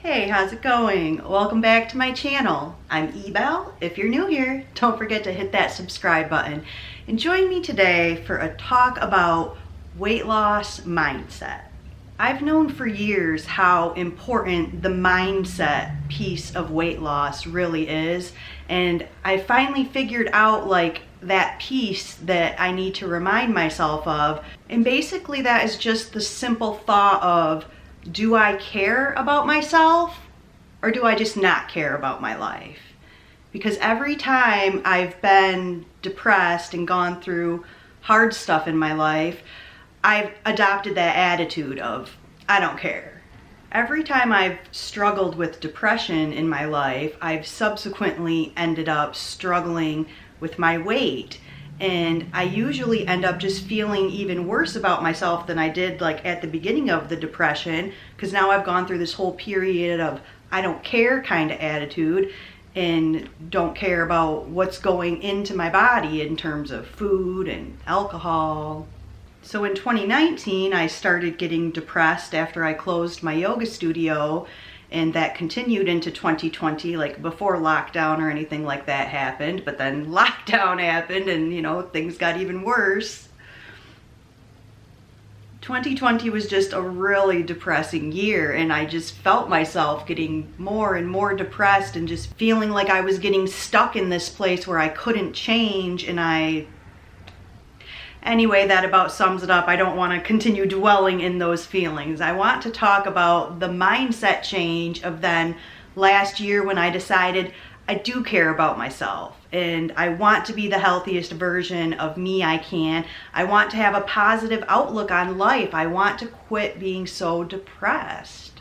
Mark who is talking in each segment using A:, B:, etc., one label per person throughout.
A: Hey, how's it going? Welcome back to my channel. I'm Ebel. If you're new here, don't forget to hit that subscribe button and join me today for a talk about weight loss mindset. I've known for years how important the mindset piece of weight loss really is, and I finally figured out that piece that I need to remind myself of, and basically that is just the simple thought of, do I care about myself or do I just not care about my life? Because every time I've been depressed and gone through hard stuff in my life, I've adopted that attitude of, I don't care. Every time I've struggled with depression in my life, I've subsequently ended up struggling with my weight. And I usually end up just feeling even worse about myself than I did at the beginning of the depression, because now I've gone through this whole period of I don't care kind of attitude and don't care about what's going into my body in terms of food and alcohol. So in 2019, I started getting depressed after I closed my yoga studio, and that continued into 2020, before lockdown or anything like that happened. But then lockdown happened and, things got even worse. 2020 was just a really depressing year, and I just felt myself getting more and more depressed and just feeling like I was getting stuck in this place where I couldn't change. Anyway, that about sums it up. I don't want to continue dwelling in those feelings. I want to talk about the mindset change of then last year when I decided I do care about myself and I want to be the healthiest version of me I can. I want to have a positive outlook on life. I want to quit being so depressed.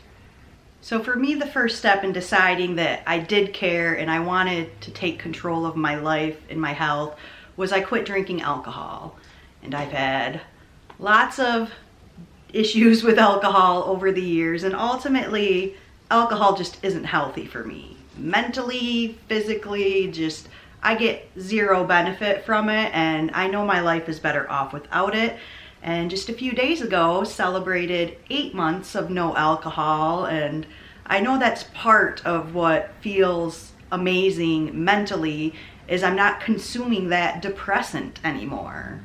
A: So for me, the first step in deciding that I did care and I wanted to take control of my life and my health was I quit drinking alcohol. And I've had lots of issues with alcohol over the years, and ultimately alcohol just isn't healthy for me. Mentally, physically, I get zero benefit from it, and I know my life is better off without it. And just a few days ago, celebrated 8 months of no alcohol, and I know that's part of what feels amazing mentally, is I'm not consuming that depressant anymore.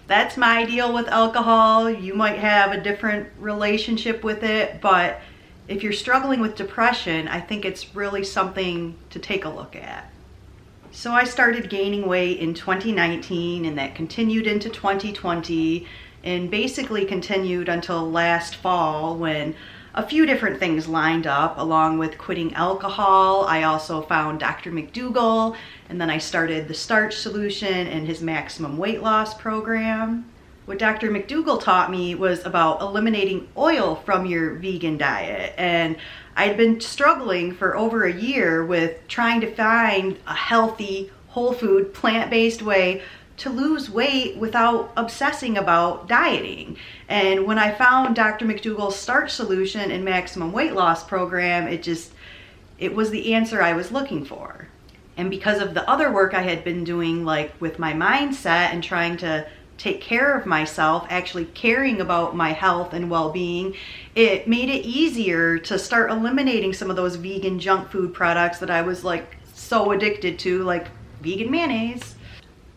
A: That's my deal with alcohol. You might have a different relationship with it, but if you're struggling with depression, I think it's really something to take a look at. So I started gaining weight in 2019, and that continued into 2020, and basically continued until last fall when a few different things lined up. Along with quitting alcohol, I also found Dr. McDougall, and then I started the Starch solution and his maximum weight loss program. What Dr. McDougall taught me was about eliminating oil from your vegan diet, and I'd been struggling for over a year with trying to find a healthy, whole food, plant-based way to lose weight without obsessing about dieting. And when I found Dr. McDougall's Starch solution and maximum weight loss program, it was the answer I was looking for. And because of the other work I had been doing, with my mindset and trying to take care of myself, actually caring about my health and well-being, it made it easier to start eliminating some of those vegan junk food products that I was so addicted to, like vegan mayonnaise.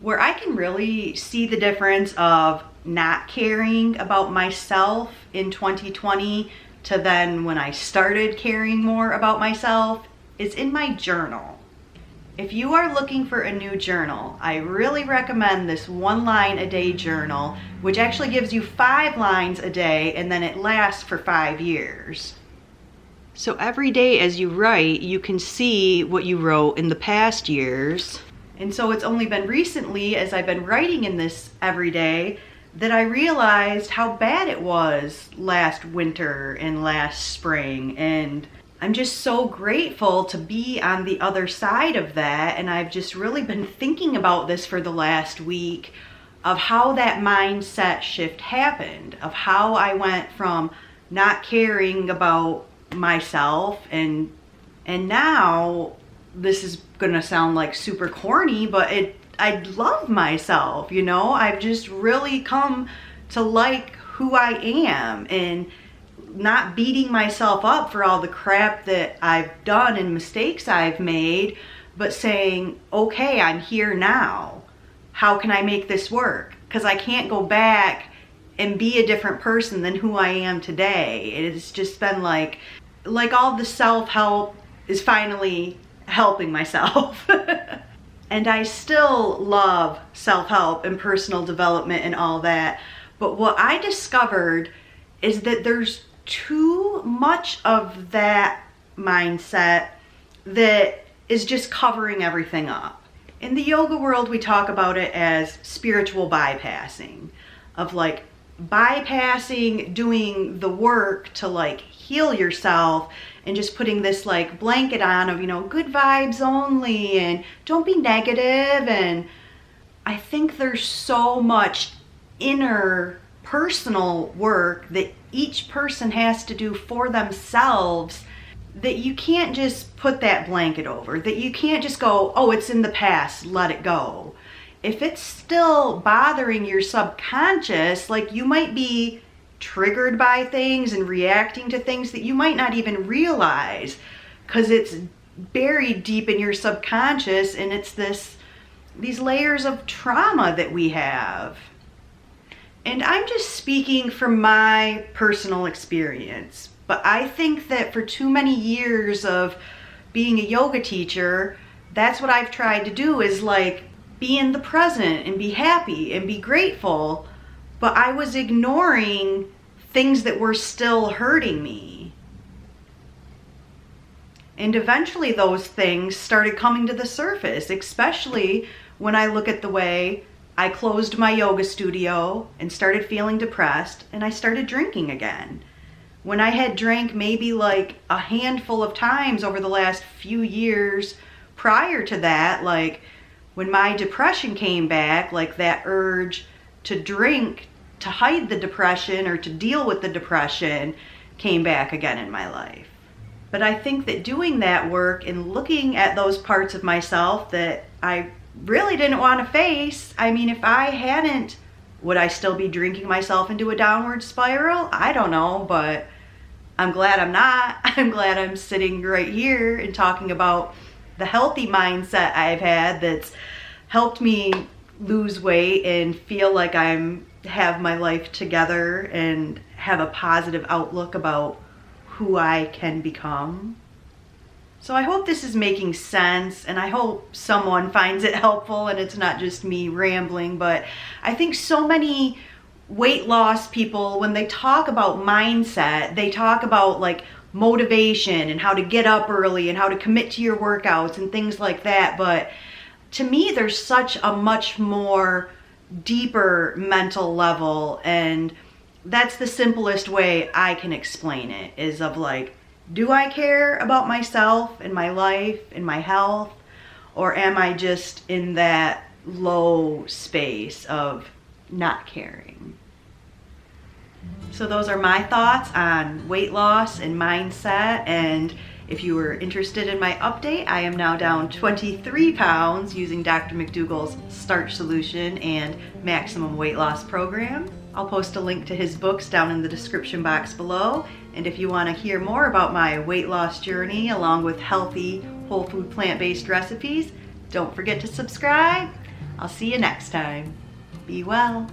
A: Where I can really see the difference of not caring about myself in 2020 to then when I started caring more about myself is in my journal. If you are looking for a new journal, I really recommend this 1 line a day journal, which actually gives you 5 lines a day, and then it lasts for 5 years. So every day as you write, you can see what you wrote in the past years. And so it's only been recently, as I've been writing in this every day, that I realized how bad it was last winter and last spring. And I'm just so grateful to be on the other side of that. And I've just really been thinking about this for the last week, of how that mindset shift happened, of how I went from not caring about myself and now, this is gonna sound super corny, but I love myself, I've just really come to like who I am, and not beating myself up for all the crap that I've done and mistakes I've made, but saying, okay, I'm here now. How can I make this work? Because I can't go back and be a different person than who I am today. It's just been like all the self-help is finally helping myself. And I still love self-help and personal development and all that. But what I discovered is that there's too much of that mindset that is just covering everything up. In the yoga world, we talk about it as spiritual bypassing, of like bypassing doing the work to like heal yourself and just putting this like blanket on of, you know, good vibes only and don't be negative. And I think there's so much inner personal work that each person has to do for themselves that you can't just put that blanket over, that you can't just go, oh, it's in the past, let it go. If it's still bothering your subconscious, like you might be triggered by things and reacting to things that you might not even realize because it's buried deep in your subconscious, and it's these layers of trauma that we have. And I'm just speaking from my personal experience, but I think that for too many years of being a yoga teacher, that's what I've tried to do, is like be in the present and be happy and be grateful. But I was ignoring things that were still hurting me. And eventually those things started coming to the surface, especially when I look at the way I closed my yoga studio and started feeling depressed, and I started drinking again. When I had drank maybe like a handful of times over the last few years prior to that, like when my depression came back, like that urge to drink to hide the depression or to deal with the depression came back again in my life. But I think that doing that work and looking at those parts of myself that I really didn't want to face, I mean, if I hadn't, would I still be drinking myself into a downward spiral? I don't know, but I'm glad I'm not. I'm glad I'm sitting right here and talking about the healthy mindset I've had that's helped me lose weight and feel like have my life together and have a positive outlook about who I can become. So I hope this is making sense, and I hope someone finds it helpful and it's not just me rambling. But I think so many weight loss people, when they talk about mindset, they talk about like motivation and how to get up early and how to commit to your workouts and things like that. But to me, there's such a much more deeper mental level, and that's the simplest way I can explain it, is of like, do I care about myself and my life and my health, or am I just in that low space of not caring? So those are my thoughts on weight loss and mindset. And if you were interested in my update, I am now down 23 pounds using Dr. McDougall's Starch solution and maximum weight loss program. I'll post a link to his books down in the description box below. And if you want to hear more about my weight loss journey along with healthy, whole food, plant-based recipes, don't forget to subscribe. I'll see you next time. Be well.